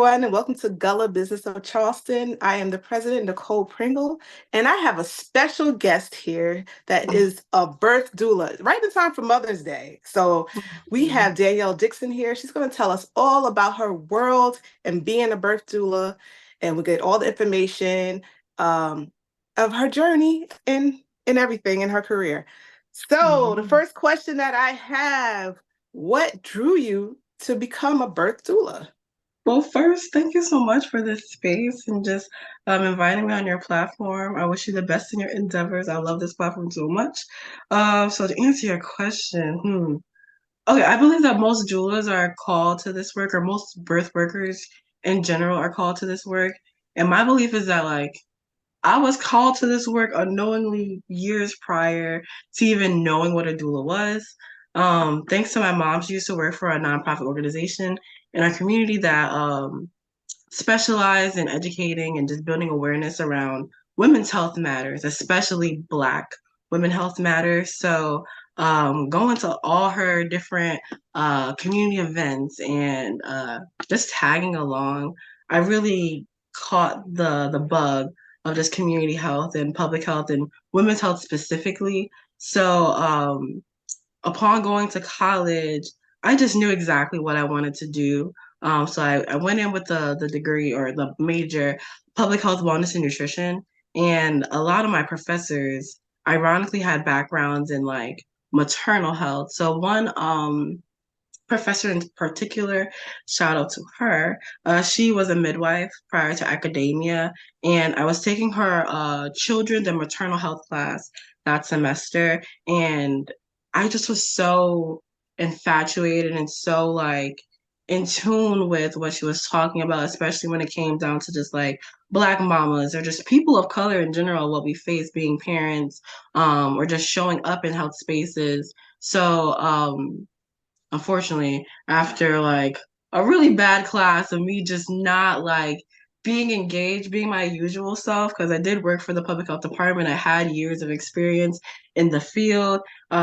everyone, and welcome to Gullah Business of Charleston. I am the president, Nicole Pringle, and I have a special guest here that is a birth doula, right in time for Mother's Day. So we have Danielle Dixon here. She's going to tell us all about her world and being a birth doula, and we get all the information um, of her journey and everything in her career. So the first question that I have, what drew you to become a birth doula? Well, first, thank you so much for this space and just inviting me on your platform. I wish you the best in your endeavors. I love this platform so much. So to answer your question, okay, I believe that most doulas are called to this work, or most birth workers in general are called to this work. And my belief is that I was called to this work unknowingly years prior to even knowing what a doula was. Thanks to my mom, she used to work for a nonprofit organization in our community that specialized in educating and just building awareness around women's health matters, especially Black women health matters. So going to all her different community events and just tagging along, I really caught the bug of just community health and public health and women's health specifically. So upon going to college, I just knew exactly what I wanted to do. So I went in with the degree or the major public health, wellness, and nutrition. And a lot of my professors, ironically, had backgrounds in maternal health. So one professor in particular, shout out to her. She was a midwife prior to academia, and I was taking her children's and maternal health class that semester, and I just was so infatuated and so in tune with what she was talking about, especially when it came down to just Black mamas or just people of color in general, what we face being parents, or just showing up in health spaces. So unfortunately, after a really bad class of me just not being engaged, being my usual self, because I did work for the public health department. I had years of experience in the field.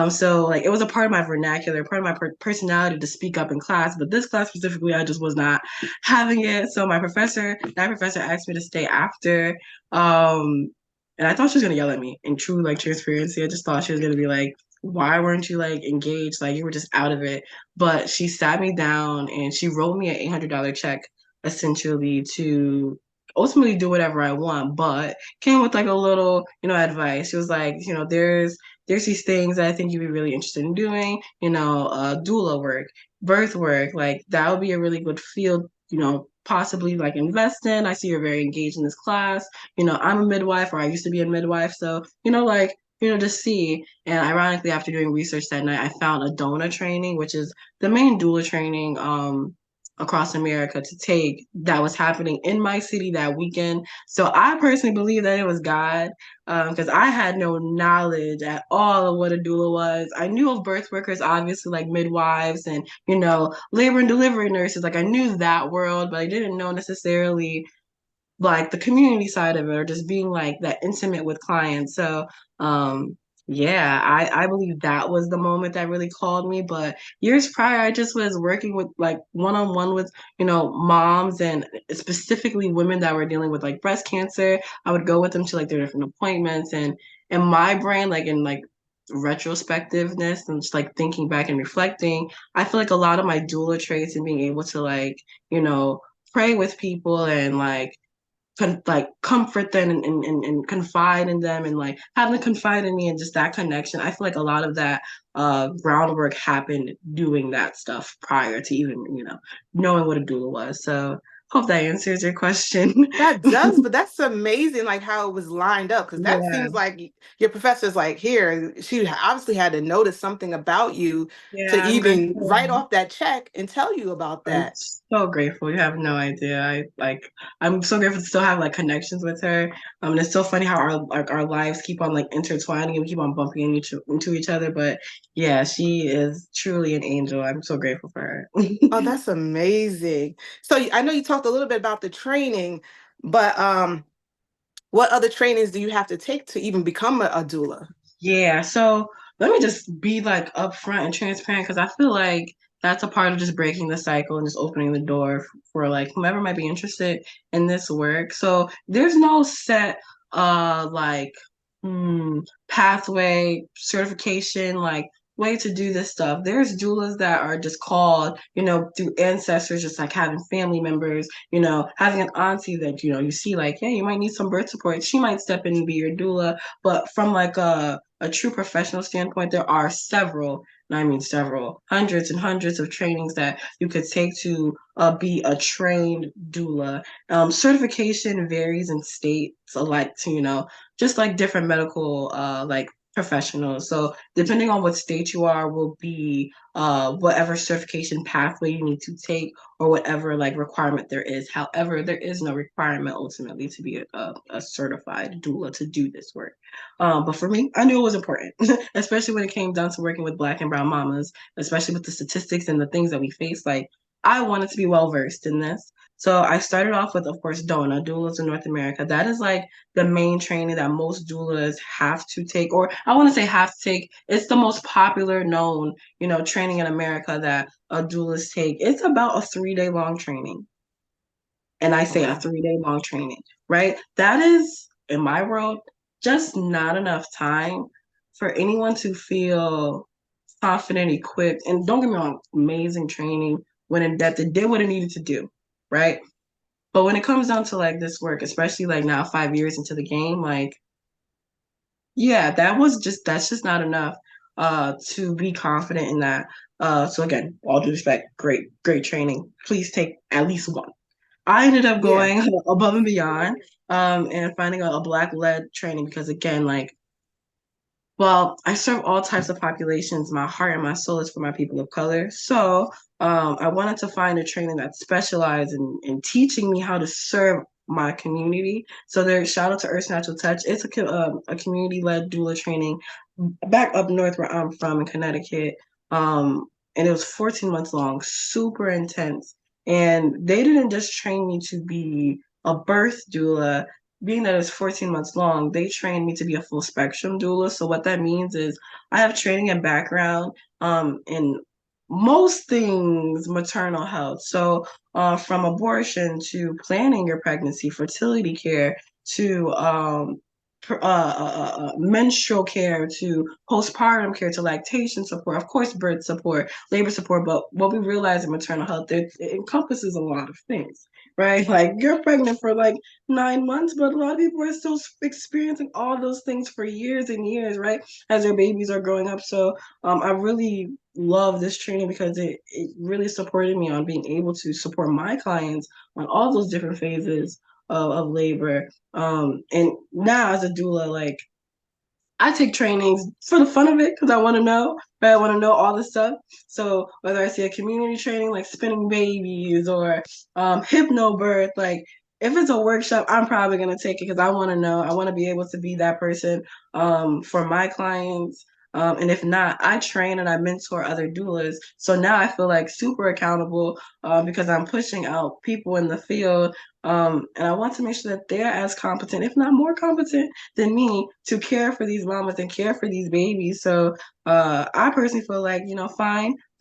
So it was a part of my vernacular, part of my personality to speak up in class. But this class specifically, I just was not having it. So that professor asked me to stay after. And I thought she was gonna yell at me in true transparency. I just thought she was gonna be like, why weren't you engaged? You were just out of it. But she sat me down and she wrote me an $800 check essentially to ultimately do whatever I want, but came with a little, advice. She was like, there's these things that I think you'd be really interested in doing, doula work, birth work, that would be a really good field, possibly invest in. I see you're very engaged in this class. I'm a midwife, or I used to be a midwife. So, just see. And ironically, after doing research that night, I found a DONA training, which is the main doula training across America to take that was happening in my city that weekend. So I personally believe that it was God, because I had no knowledge at all of what a doula was. I knew of birth workers, obviously, like midwives and, labor and delivery nurses. I knew that world, but I didn't know necessarily the community side of it, or just being that intimate with clients. So yeah, I believe that was the moment that really called me. But years prior, I just was working with one-on-one with moms, and specifically women that were dealing with breast cancer. I would go with them to their different appointments, and in my brain, in retrospectiveness and just thinking back and reflecting, I feel a lot of my doula traits and being able to pray with people and comfort them and confide in them, and have them confide in me, and just that connection. I feel a lot of that groundwork happened doing that stuff prior to even knowing what a doula was. So hope that answers your question. That does, but that's amazing, how it was lined up, because that Yeah, seems like your professor's here. She obviously had to notice something about you to yeah, I'm even grateful. write off that check and tell you about I'm that. so grateful. You have no idea. I'm so grateful to still have connections with her. And it's so funny how our lives keep on intertwining, and we keep on bumping into each other. But yeah, she is truly an angel. I'm so grateful for her. Oh, that's amazing. So I know you talked a little bit about the training, but what other trainings do you have to take to even become a doula? Yeah, so let me just be upfront and transparent, because I feel that's a part of just breaking the cycle and just opening the door for like whomever might be interested in this work. So there's no set like pathway certification like way to do this stuff. There's doulas that are just called, through ancestors, just like having family members, having an auntie that, you see like, yeah, you might need some birth support. She might step in and be your doula. But from like a true professional standpoint, there are several, and I mean several, hundreds and hundreds of trainings that you could take to be a trained doula. Certification varies in states alike to, just like different medical like professionals. So depending on what state you are will be whatever certification pathway you need to take or whatever like requirement there is. However, there is no requirement ultimately to be a certified doula to do this work. But for me, I knew it was important, especially when it came down to working with Black and Brown mamas, especially with the statistics and the things that we face. Like, I wanted to be well versed in this. So I started off with, of course, DONA, Doulas in North America. That is like the main training that most doulas have to take, or I want to say have to take. It's the most popular known, training in America that doulas take. It's about a 3 day long training. And I Oh, say a wow. 3 day long training, right? That is, in my world, just not enough time for anyone to feel confident, equipped, and don't get me wrong, amazing training, went in depth, and did what it needed to do, right? But when it comes down to like this work, especially like now 5 years into the game, like, yeah, that's just not enough to be confident in that. So again, all due respect, great training. Please take at least one. I ended up Yeah. going above and beyond and finding a Black led training because, again, like, well, I serve all types of populations. My heart and my soul is for my people of color. So I wanted to find a training that specialized in teaching me how to serve my community. So there, shout out to Earth's Natural Touch. It's a community led doula training back up north where I'm from in Connecticut. And it was 14 months long, super intense. And they didn't just train me to be a birth doula, being that it's 14 months long, they trained me to be a full spectrum doula. So what that means is I have training and background in most things maternal health. So from abortion to planning your pregnancy, fertility care to menstrual care to postpartum care to lactation support, of course, birth support, labor support. But what we realize in maternal health, it encompasses a lot of things, right? Like you're pregnant for like 9 months, but a lot of people are still experiencing all those things for years and years, right? As their babies are growing up. So I really love this training because it really supported me on being able to support my clients on all those different phases of labor. And now as a doula, like I take trainings for the fun of it because I want to know, right? I want to know all this stuff. So whether I see a community training like spinning babies or hypnobirth, like if it's a workshop, I'm probably gonna take it because I want to know. I want to be able to be that person for my clients. And if not, I train and I mentor other doulas. So now I feel like super accountable because I'm pushing out people in the field. And I want to make sure that they're as competent, if not more competent, than me to care for these mamas and care for these babies. So I personally feel like,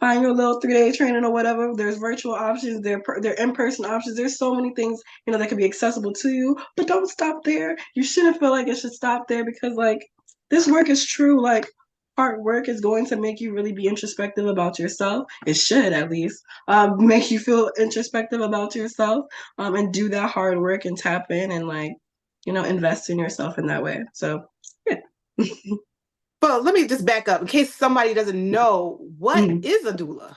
find your little 3 day training or whatever. There's virtual options, there in-person options. There's so many things, that can be accessible to you, but don't stop there. You shouldn't feel like it should stop there because like this work is true. Like hard work is going to make you really be introspective about yourself. It should at least make you feel introspective about yourself and do that hard work and tap in and like invest in yourself in that way. So, yeah. Well, let me just back up in case somebody doesn't know what Mhm. is a doula.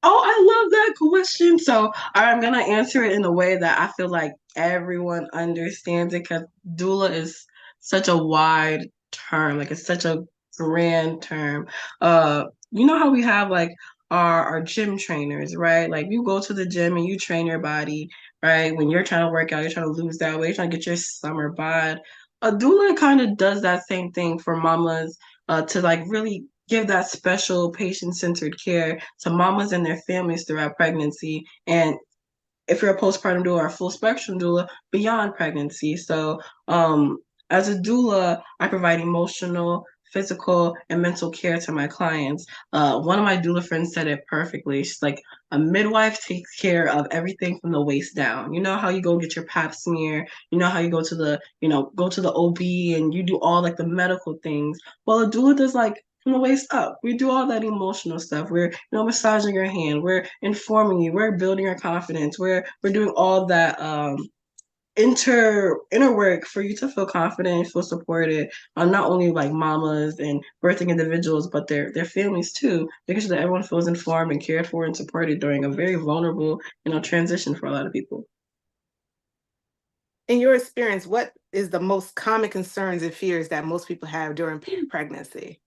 Oh, I love that question. So I'm gonna answer it in a way that I feel like everyone understands it because doula is such a wide term, like it's such a grand term. You know how we have like our gym trainers, right? Like you go to the gym and you train your body, right? When you're trying to work out, you're trying to lose that weight, you're trying to get your summer bod. A doula kind of does that same thing for mamas to like really give that special patient-centered care to mamas and their families throughout pregnancy. And if you're a postpartum doula or a full spectrum doula, beyond pregnancy. So as a doula, I provide emotional, physical and mental care to my clients. One of my doula friends said it perfectly. She's like, a midwife takes care of everything from the waist down. You know how you go get your pap smear, you know how you go to the OB and you do all like the medical things. Well, a doula does like from the waist up. We do all that emotional stuff. We're, massaging your hand. We're informing you. We're building your confidence. We're doing all that inner work for you to feel confident, feel supported on not only like mamas and birthing individuals, but their families too, making sure that everyone feels informed and cared for and supported during a very vulnerable, transition for a lot of people. In your experience, what is the most common concerns and fears that most people have during pregnancy?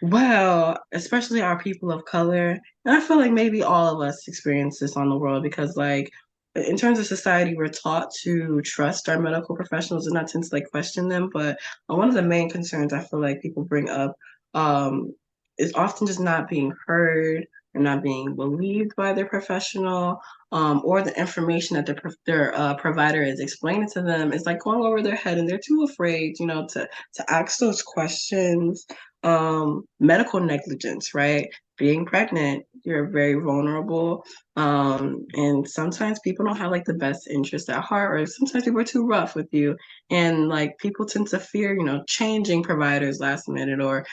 Well, especially our people of color. And I feel like maybe all of us experience this on the world because, like, in terms of society, we're taught to trust our medical professionals and not tend to like question them. But one of the main concerns I feel like people bring up um, is often just not being heard or not being believed by their professional, or the information that their provider is explaining to them is like going over their head, and they're too afraid, to ask those questions. Medical negligence, right? Being pregnant, you're very vulnerable. And sometimes people don't have like the best interest at heart, or sometimes people are too rough with you. And like people tend to fear, changing providers last minute, or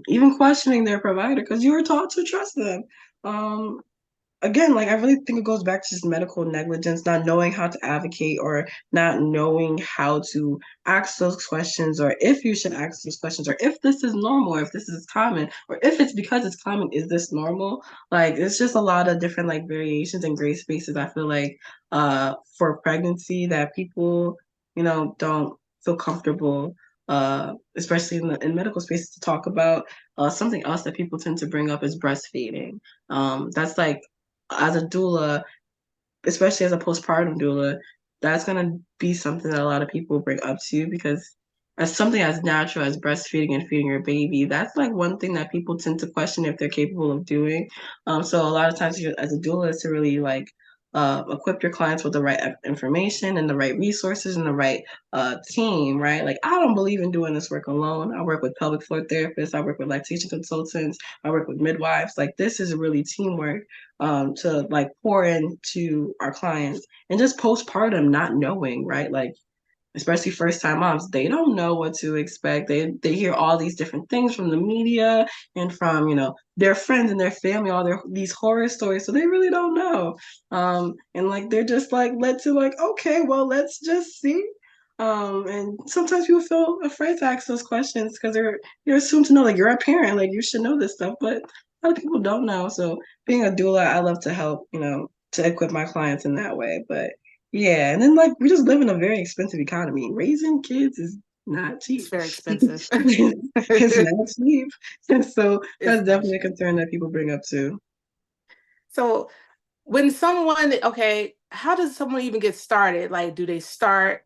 even questioning their provider because you were taught to trust them. Um, Again, like I really think it goes back to just medical negligence, not knowing how to advocate or not knowing how to ask those questions, or if you should ask those questions, or if this is normal, or if this is common, or if it's because it's common, is this normal? Like it's just a lot of different like variations and gray spaces. I feel like for pregnancy that people, don't feel comfortable, especially in medical spaces to talk about. Something else that people tend to bring up is breastfeeding. That's like as a doula, especially as a postpartum doula, that's gonna be something that a lot of people bring up to you because as something as natural as breastfeeding and feeding your baby, that's like one thing that people tend to question if they're capable of doing. So a lot of times as a doula is to really like equip your clients with the right information and the right resources and the right team, right? Like I don't believe in doing this work alone. I work with pelvic floor therapists, I work with lactation consultants, I work with midwives. Like this is really teamwork to like pour into our clients, and just postpartum not knowing, right? Like especially first time moms, they don't know what to expect. They hear all these different things from the media and from, their friends and their family, all these horror stories. So they really don't know. And like they're just like led to like, okay, well, let's just see. And sometimes people feel afraid to ask those questions because you're assumed to know, like you're a parent, like you should know this stuff, but a lot of people don't know. So being a doula, I love to help, to equip my clients in that way. But yeah, and then like we just live in a very expensive economy. Raising kids is not It's cheap. very expensive. It's not cheap. And so It's that's not definitely a cheap. concern that people bring up too. So when someone, okay, how does someone even get started? Like, do they start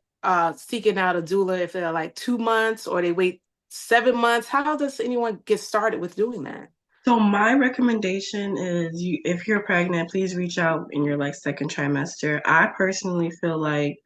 seeking out a doula if they're like 2 months or they wait 7 months? How does anyone get started with doing that? So my recommendation is if you're pregnant, please reach out in your like second trimester. I personally feel like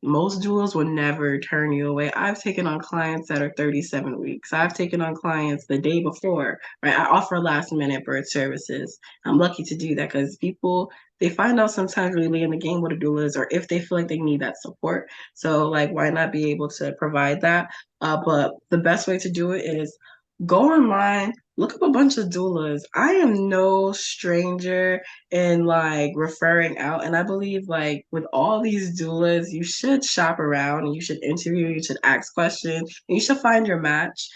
most doulas will never turn you away. I've taken on clients that are 37 weeks. I've taken on clients the day before, right? I offer last minute birth services. I'm lucky to do that because people they find out sometimes really late in the game what a doula is, or if they feel like they need that support. So like why not be able to provide that? But the best way to do it is go online, look up a bunch of doulas. I am no stranger in like referring out. And I believe like with all these doulas, you should shop around and you should interview, you should ask questions, and you should find your match.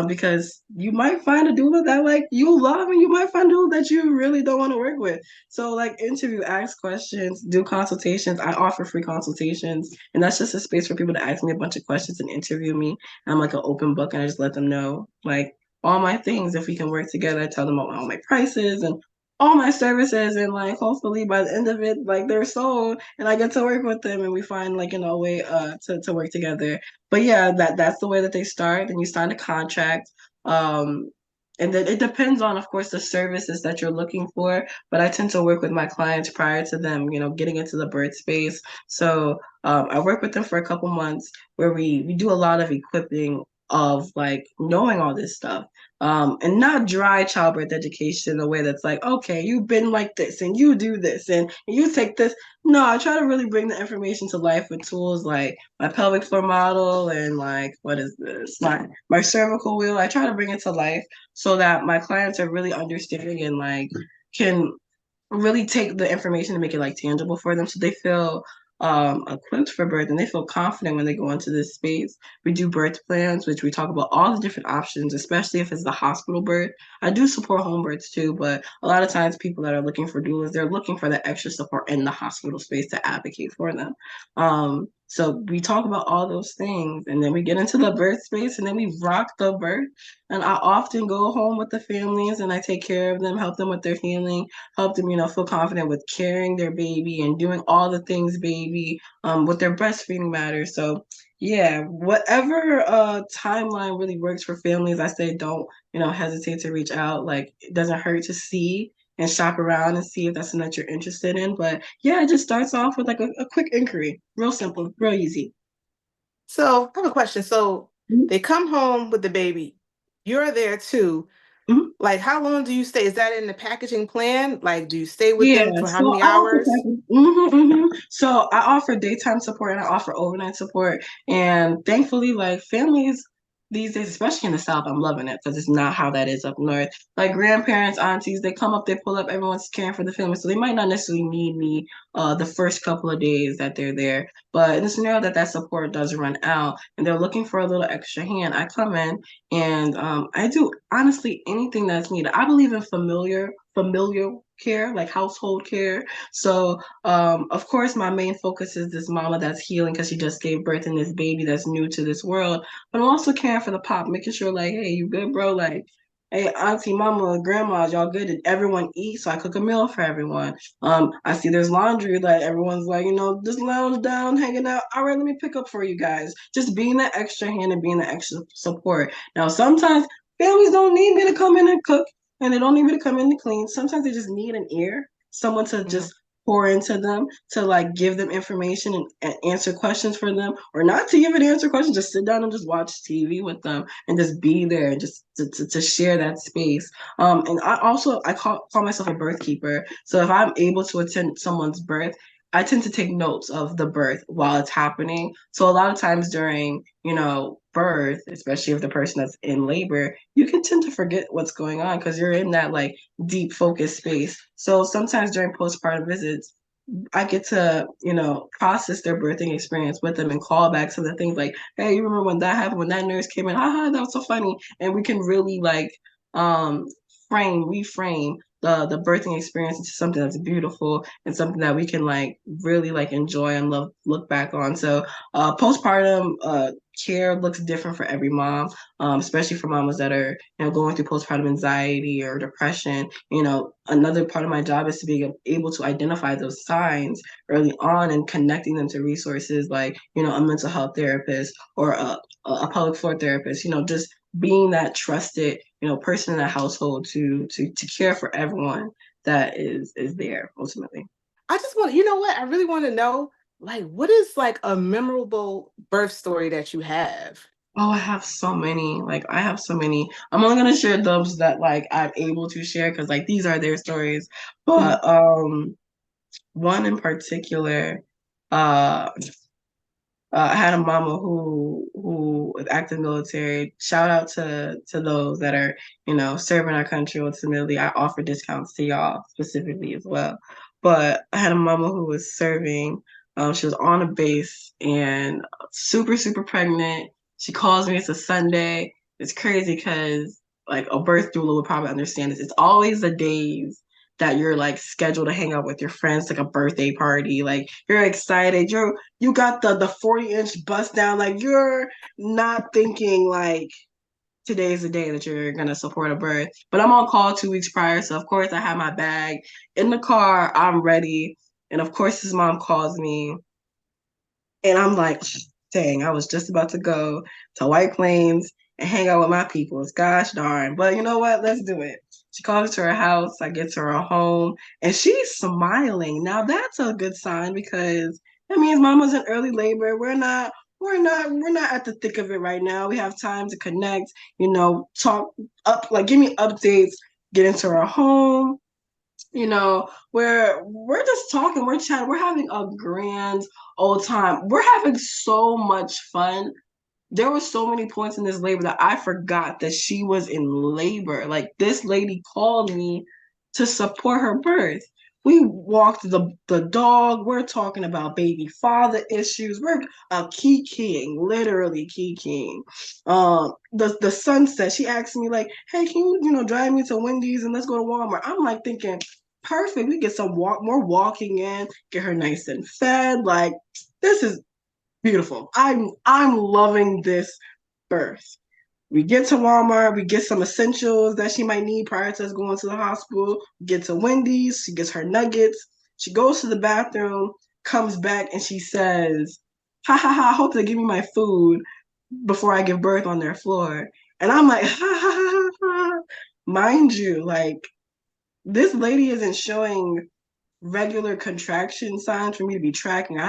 Because you might find a doula that like you love, and you might find a doula that you really don't want to work with. So like interview, ask questions, do consultations. I offer free consultations, and that's just a space for people to ask me a bunch of questions and interview me. I'm like an open book, and I just let them know like all my things. If we can work together, I tell them all my prices and all my services, and like hopefully by the end of it, like they're sold, and I get to work with them, and we find like a way to work together. But yeah, that's the way that they start. And you sign a contract. Um, and then it depends on, of course, the services that you're looking for. But I tend to work with my clients prior to them, getting into the birth space. So I work with them for a couple months where we do a lot of equipping of like knowing all this stuff. And not dry childbirth education in a way that's like, okay, you've been like this and you do this and you take this. No, I try to really bring the information to life with tools like my pelvic floor model and like what is this? My cervical wheel. I try to bring it to life so that my clients are really understanding and like can really take the information and make it like tangible for them so they feel equipped for birth and they feel confident when they go into this space. We do birth plans, which we talk about all the different options, especially if it's the hospital birth. I do support home births too, but a lot of times people that are looking for doulas, they're looking for that extra support in the hospital space to advocate for them. So we talk about all those things and then we get into the birth space and then we rock the birth. And I often go home with the families and I take care of them, help them with their healing, help them, feel confident with carrying their baby and doing all the things baby with their breastfeeding matters. So yeah, whatever timeline really works for families, I say don't, hesitate to reach out. Like it doesn't hurt to see and shop around and see if that's something that you're interested in. But yeah, it just starts off with like a quick inquiry. Real simple, real easy. So I have a question. So Mhm. they come home with the baby. You're there too. Mhm. Like, how long do you stay? Is that in the packaging plan? Like, do you stay with Yeah, them for how so many I offer hours? So I offer daytime support and I offer overnight support. And thankfully, like families these days, especially in the South, I'm loving it because it's not how that is up north. Like grandparents, aunties, they come up, they pull up, everyone's caring for the family. So they might not necessarily need me the first couple of days that they're there. But in the scenario that that support does run out and they're looking for a little extra hand, I come in and I do honestly anything that's needed. I believe in familial care, like household care. So, of course, my main focus is this mama that's healing because she just gave birth and this baby that's new to this world. But I'm also caring for the pop, making sure, like, hey, you good, bro? Like, hey, auntie, mama, grandma, y'all good? Did everyone eat? So I cook a meal for everyone. I see there's laundry, like everyone's like, just lounge down, hanging out. All right, let me pick up for you guys. Just being that extra hand and being that extra support. Now, sometimes families don't need me to come in and cook and they don't need me to come in to clean. Sometimes they just need an ear, someone to Mhm. just pour into them, to like give them information and answer questions for them, or not to even answer questions, just sit down and just watch TV with them and just be there and just to share that space. And I call myself a birth keeper. So if I'm able to attend someone's birth, I tend to take notes of the birth while it's happening. So a lot of times during, birth, especially if the person that's in labor, you can tend to forget what's going on because you're in that like deep focus space. So sometimes during postpartum visits, I get to, process their birthing experience with them and call back some of the things like, hey, you remember when that happened, when that nurse came in, haha, that was so funny. And we can really like um reframe the birthing experience into something that's beautiful and something that we can like really like enjoy and love look back on. So postpartum care looks different for every mom, especially for mamas that are, going through postpartum anxiety or depression. Another part of my job is to be able to identify those signs early on and connecting them to resources like, a mental health therapist or a pelvic floor therapist, just being that trusted, person in the household to care for everyone that is there ultimately. I just want, you know what? I really want to know, like, what is like a memorable birth story that you have? Oh, I have so many. Like I have so many. I'm only gonna share those that like I'm able to share because like these are their stories. Mhm. But one in particular, uh I had a mama who was active military. Shout out to those that are, serving our country ultimately. I offer discounts to y'all specifically as well. But I had a mama who was serving. She was on a base and super, super pregnant. She calls me, it's a Sunday. It's crazy because like a birth doula would probably understand this. It's always the days that you're like scheduled to hang out with your friends, like a birthday party. Like you're excited. You got the 40-inch bust down. Like you're not thinking like today's the day that you're gonna support a birth. But I'm on call 2 weeks prior, so of course I have my bag in the car. I'm ready, and of course his mom calls me, and I'm like, dang, I was just about to go to White Plains and hang out with my peoples. Gosh darn. But you know what? Let's do it. She calls me to her house. I get to her home and she's smiling. Now that's a good sign because that means mama's in early labor. we're not at the thick of it right now. We have time to connect, talk up, like give me updates, get into our home, where we're just talking, we're chatting, we're having a grand old time. We're having so much fun. There were so many points in this labor that I forgot that she was in labor. Like this lady called me to support her birth. We walked the dog. We're talking about baby father issues. We're kikiing, literally kikiing. The sunset. She asked me like, "Hey, can you drive me to Wendy's and let's go to Walmart?" I'm like thinking, perfect. We get some more walking in, get her nice and fed. Like this is beautiful. I'm loving this birth. We get to Walmart, we get some essentials that she might need prior to us going to the hospital. We get to Wendy's, she gets her nuggets. She goes to the bathroom, comes back, and she says, "Ha ha ha, I hope they give me my food before I give birth on their floor." And I'm like, ha ha ha ha. Mind you, like this lady isn't showing regular contraction signs for me to be tracking.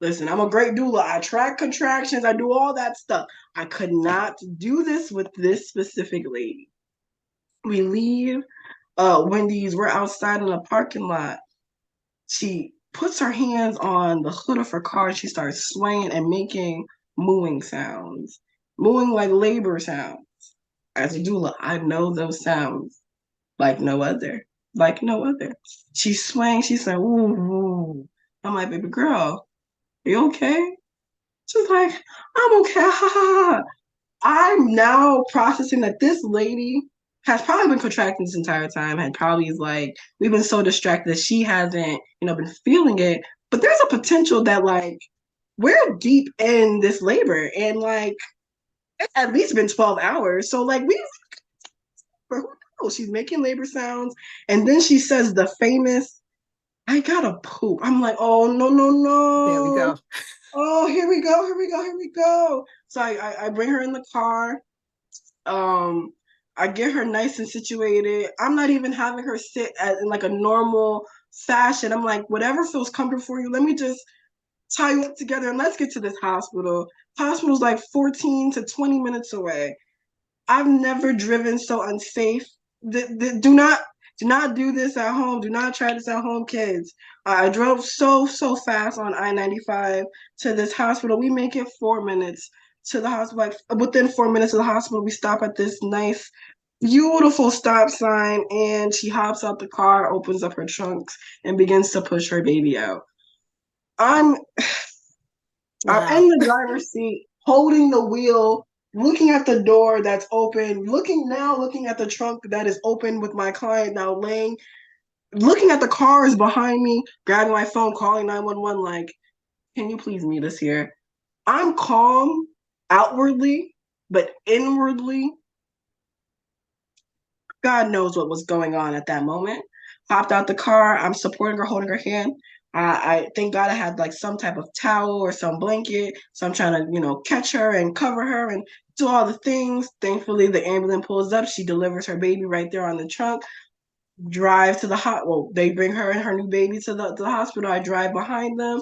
Listen, I'm a great doula. I track contractions. I do all that stuff. I could not do this with this specific lady. We leave Wendy's. We're outside in a parking lot. She puts her hands on the hood of her car. And she starts swaying and making mooing sounds, mooing like labor sounds. As a doula, I know those sounds like no other, like no other. She's swaying. She's like, "Ooh, ooh." I'm like, "Baby girl, are you okay?" She's like, "I'm okay." Ha, ha, ha. I'm now processing that this lady has probably been contracting this entire time, and probably is like, we've been so distracted that she hasn't, been feeling it. But there's a potential that like we're deep in this labor and like it's at least been 12 hours. So like who knows? She's making labor sounds. And then she says the famous, "I gotta poop." I'm like, "Oh no, no, There we no." go. Oh, here we go, here we go, here we go. So I bring her in the car. Um, I get her nice and situated. I'm not even having her sit in like a normal fashion. I'm like, whatever feels comfortable for you, let me just tie you up together and let's get to this hospital. Hospital's like 14 to 20 minutes away. I've never driven so unsafe. Do not do this at home. Do not try this at home, kids. I drove so fast on I-95 to this hospital. We make it 4 minutes to the hospital. Like within 4 minutes of the hospital, we stop at this nice, beautiful stop sign, and she hops out the car, opens up her trunks, and begins to push her baby out. I'm I'm Wow. in the driver's seat, holding the wheel, looking at the door that's open, looking at the trunk that is open with my client now laying, looking at the cars behind me, grabbing my phone, calling 911, like, "Can you please meet us here?" I'm calm outwardly, but inwardly, God knows what was going on at that moment. Hopped out the car. I'm supporting her, holding her hand. I thank God I had like some type of towel or some blanket. So I'm trying to, catch her and cover her and do all the things. Thankfully, the ambulance pulls up. She delivers her baby right there on the trunk. Drive to the well, they bring her and her new baby to the hospital. I drive behind them.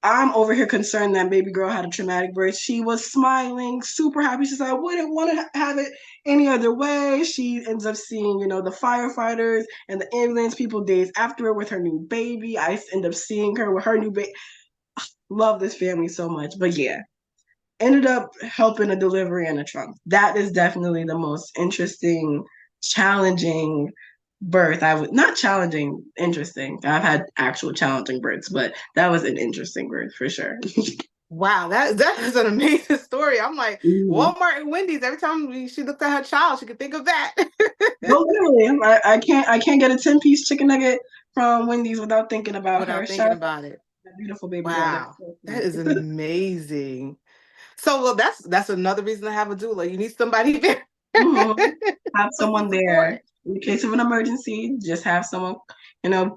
I'm over here concerned that baby girl had a traumatic birth. She was smiling, super happy. She said, "I wouldn't want to have it any other way." She ends up seeing, the firefighters and the ambulance people days after with her new baby. I end up seeing her with her new baby. Love this family so much. But yeah, ended up helping a delivery in a trunk. That is definitely the most interesting, challenging birth. I would not challenging, interesting. I've had actual challenging births, but that was an interesting birth for sure. Wow, that is an amazing story. I'm like, Mhm. Walmart and Wendy's, every time she looked at her child, she could think of that. No, literally, I can't get a 10-piece chicken nugget from Wendy's without thinking about her. Without Shout thinking out to about it. that beautiful baby girl. That's Wow, so that is sweet. amazing. So, well, that's another reason to have a doula. You need somebody there Mhm. Have for some someone there support. in case of an emergency. Just have someone,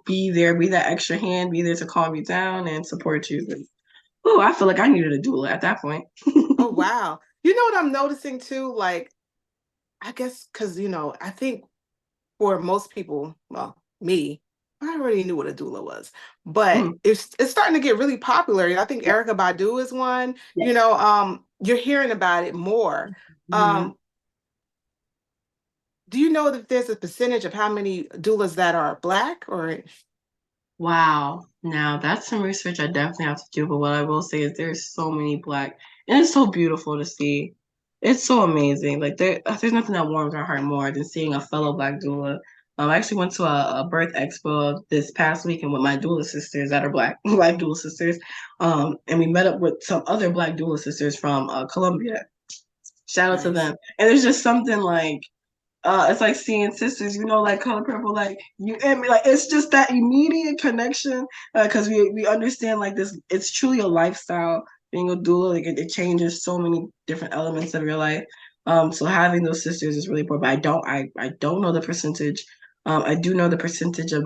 be there, be that extra hand, be there to calm you down and support you. Oh, I feel like I needed a doula at that point. Oh, wow. You know what I'm noticing too? Like, I guess because, I think for most people, well, me. I already knew what a doula was, but Mhm. it's starting to get really popular. I think Yeah. Erica Badu is one. Yes. You're hearing about it more. Mhm. Um, do you know that there's a percentage of how many doulas that are Black or Wow. Now that's some research I definitely have to do, but what I will say is there's so many black and it's so beautiful to see. It's so amazing. Like there's nothing that warms our heart more than seeing a fellow black doula. I actually went to a birth expo this past weekend with my doula sisters that are black doula sisters. And we met up with some other black doula sisters from Colombia. Shout out to nice? them. And there's just something like it's like seeing sisters, like Color Purple, like you and me, like it's just that immediate connection because we understand like this. It's truly a lifestyle being a doula. Like it changes so many different elements of your life. So having those sisters is really important. But I don't know the percentage. I do know the percentage of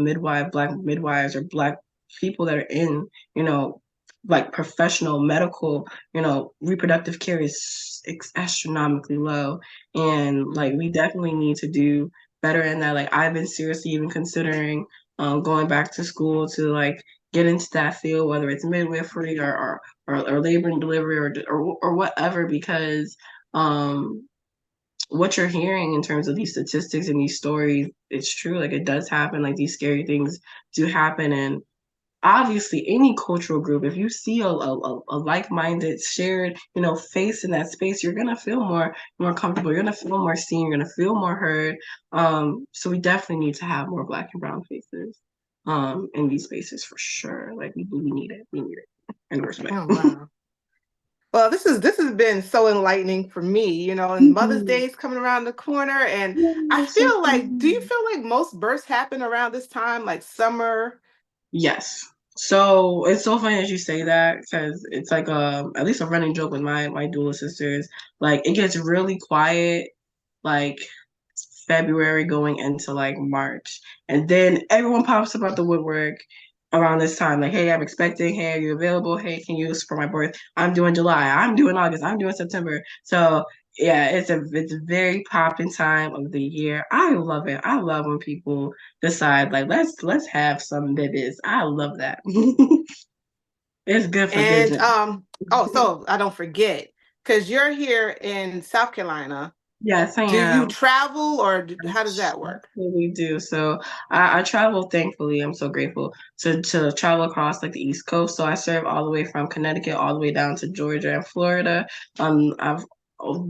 black midwives or black people that are in, you know, like professional medical, reproductive care is astronomically low and like we definitely need to do better in that. Like I've been seriously even considering going back to school to like get into that field, whether it's midwifery or labor and delivery or whatever, because what you're hearing in terms of these statistics and these stories, it's true. Like it does happen. Like these scary things do happen, and obviously any cultural group, if you see a like-minded shared face in that space, you're gonna feel more comfortable, you're gonna feel more seen, you're gonna feel more heard. So we definitely need to have more black and brown faces in these spaces for sure. Like we need it, we need it, and respect. Oh wow. Well, this has been so enlightening for me, and Mother's Day is coming around the corner, and I So feel like, do you feel like most births happen around this time, like summer? yes. So it's so funny that you say that because it's like at least a running joke with my doula sisters. Like it gets really quiet like February going into like March. And then everyone pops up out the woodwork around this time. Like, hey, I'm expecting. Hey, are you available? Hey, can you use for my birth? I'm doing July. I'm doing August. I'm doing September. So yeah, it's a very popping time of the year. I love it. I love when people decide like let's have some babies. I love that. It's good for And business. oh, so I don't forget, because you're here in South Carolina. Yes, I Do you am. travel or how does that work? Absolutely do. So I travel, thankfully. I'm so grateful to travel across like the East Coast. So I serve all the way from Connecticut all the way down to Georgia and Florida. I've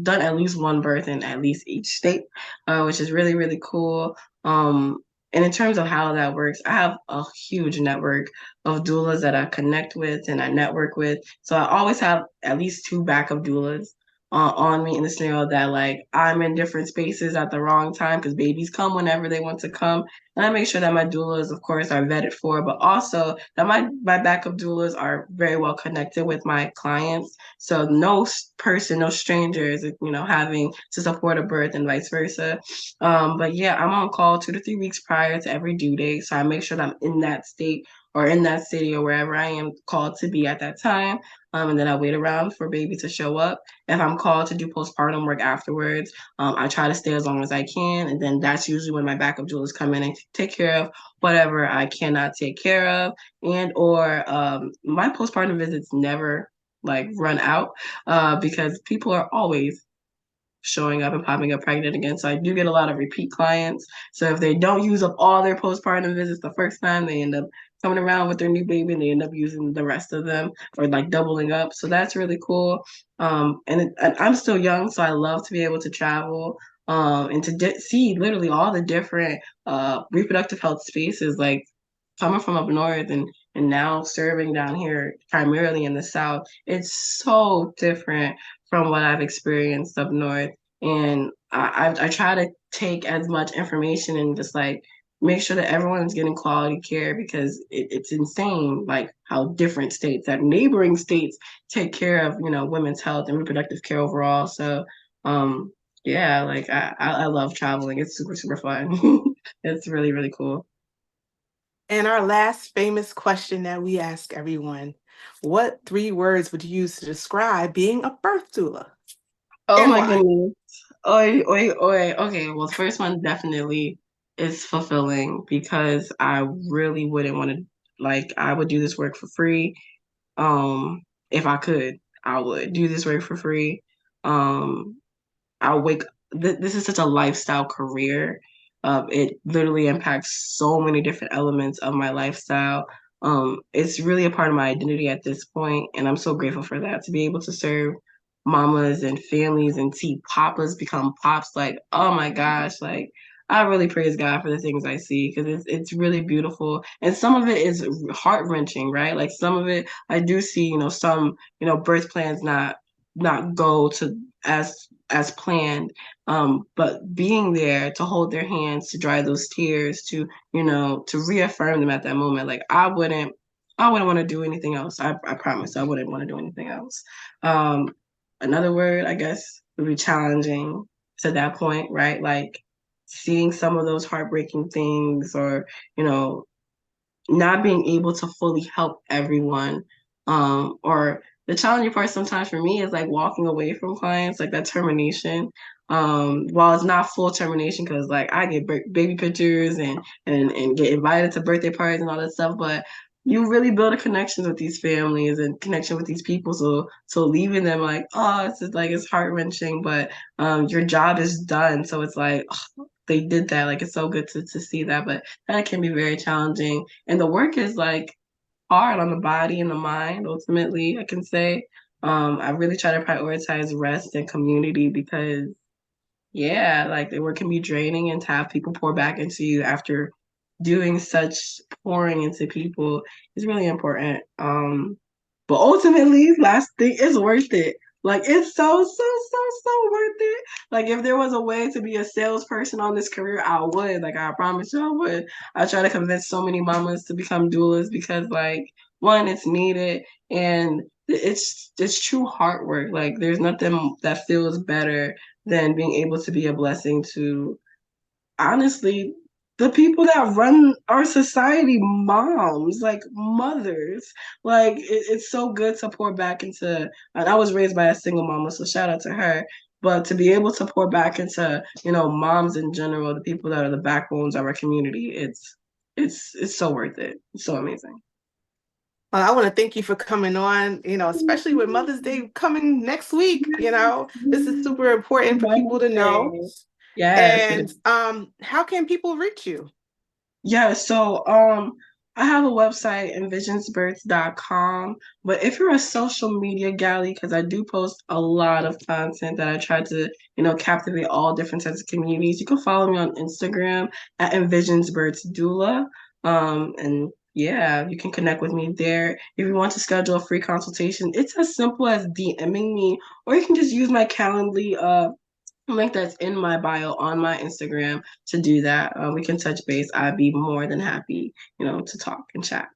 done at least one birth in at least each state, which is really, really cool. And in terms of how that works, I have a huge network of doulas that I connect with and I network with. So I always have at least two backup doulas on me in the scenario that like I'm in different spaces at the wrong time because babies come whenever they want to come, and I make sure that my doulas, of course, are vetted for, but also that my backup doulas are very well connected with my clients, so no person, no strangers, having to support a birth and vice versa. But yeah, I'm on call 2 to 3 weeks prior to every due date, so I make sure that I'm in that state or in that city or wherever I am called to be at that time. And then I wait around for baby to show up. If I'm called to do postpartum work afterwards, I try to stay as long as I can. And then that's usually when my backup doulas come in and take care of whatever I cannot take care of. And or my postpartum visits never like run out because people are always showing up and popping up pregnant again. So I do get a lot of repeat clients. So if they don't use up all their postpartum visits the first time, they end up coming around with their new baby and they end up using the rest of them or like doubling up. So that's really cool. And I'm still young, so I love to be able to travel and to see literally all the different reproductive health spaces. Like coming from up north and now serving down here primarily in the south, it's so different from what I've experienced up north. And I try to take as much information and just like make sure that everyone's getting quality care because it's insane like how different states that neighboring states take care of women's health and reproductive care overall. So yeah, like I love traveling. It's super super fun. It's really really cool. And our last famous question that we ask everyone, what three words would you use to describe being a birth doula Oh and my why? goodness. Oi, oi, oi. Okay, well, the first one definitely. it's fulfilling because I really wouldn't want to, like, I would do this work for free. If I could, I would do this work for free. Um, I wake. This is such a lifestyle career. It literally impacts so many different elements of my lifestyle. It's really a part of my identity at this point, and I'm so grateful for that to be able to serve mamas and families and see papas become pops. Like, oh my gosh, like I really praise God for the things I see because it's really beautiful, and some of it is heart wrenching, right? Like some of it I do see, some birth plans not go to as planned, but being there to hold their hands, to dry those tears, to reaffirm them at that moment. Like I wouldn't want to do anything else. I promise I wouldn't want to do anything else. um Another word I guess would be challenging to that point, right? Like seeing some of those heartbreaking things, or you know not being able to fully help everyone. Or the challenging part sometimes for me is like walking away from clients, like that termination. While it's not full termination, because like I get baby pictures and get invited to birthday parties and all that stuff, but you really build a connection with these families and connection with these people. So leaving them like, oh, it's just like it's heart wrenching, but your job is done. So it's like, oh, they did that. Like it's so good to see that, but that can be very challenging. And the work is like hard on the body and the mind, ultimately, I can say. I really try to prioritize rest and community because, yeah, like the work can be draining, and to have people pour back into you after doing such pouring into people is really important. But ultimately, last thing is worth it. Like it's so worth it. Like if there was a way to be a salesperson on this career, I would. Like I promise you, I would. I try to convince so many mamas to become doulas because, like, one, it's needed, and it's true hard work. Like there's nothing that feels better than being able to be a blessing to, honestly, the people that run our society, moms, like mothers. Like it's so good to pour back into, and I was raised by a single mama, so shout out to her. But to be able to pour back into, moms in general, the people that are the backbones of our community, it's so worth it. It's so amazing. I want to thank you for coming on, especially with Mother's Day coming next week. This is super important for people to know. Yes, it is. And how can people reach you? Yeah, so I have a website, envisionsbirths.com. But if you're a social media galley, because I do post a lot of content that I try to, captivate all different types of communities, you can follow me on Instagram at envisionsbirthsdoula. And yeah, you can connect with me there. If you want to schedule a free consultation, it's as simple as DMing me, or you can just use my Calendly link that's in my bio on my Instagram to do that. We can touch base. I'd be more than happy, to talk and chat.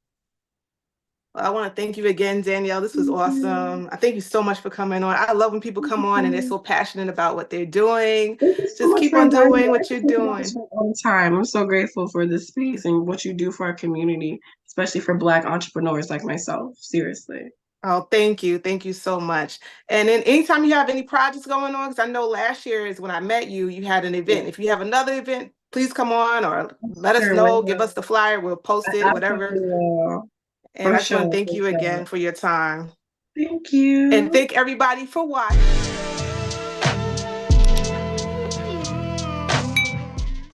I want to thank you again, Danielle. This was awesome. I thank you so much for coming on. I love when people come on and they're so passionate about what they're doing. Thank you so Just much keep for on inviting me. doing I what get you're to talk about this doing. all the time. I'm so grateful for this space and what you do for our community, especially for Black entrepreneurs like myself. Seriously. Oh, thank you. Thank you so much. And then anytime you have any projects going on, because I know last year is when I met you, you had an Yeah, event. If you have another event, please come on or let us sure. know, give us the flyer, we'll I post it, whatever. absolutely will. And For I just want to sure. thank For you sure. again for your time. Thank And you. thank everybody for watching.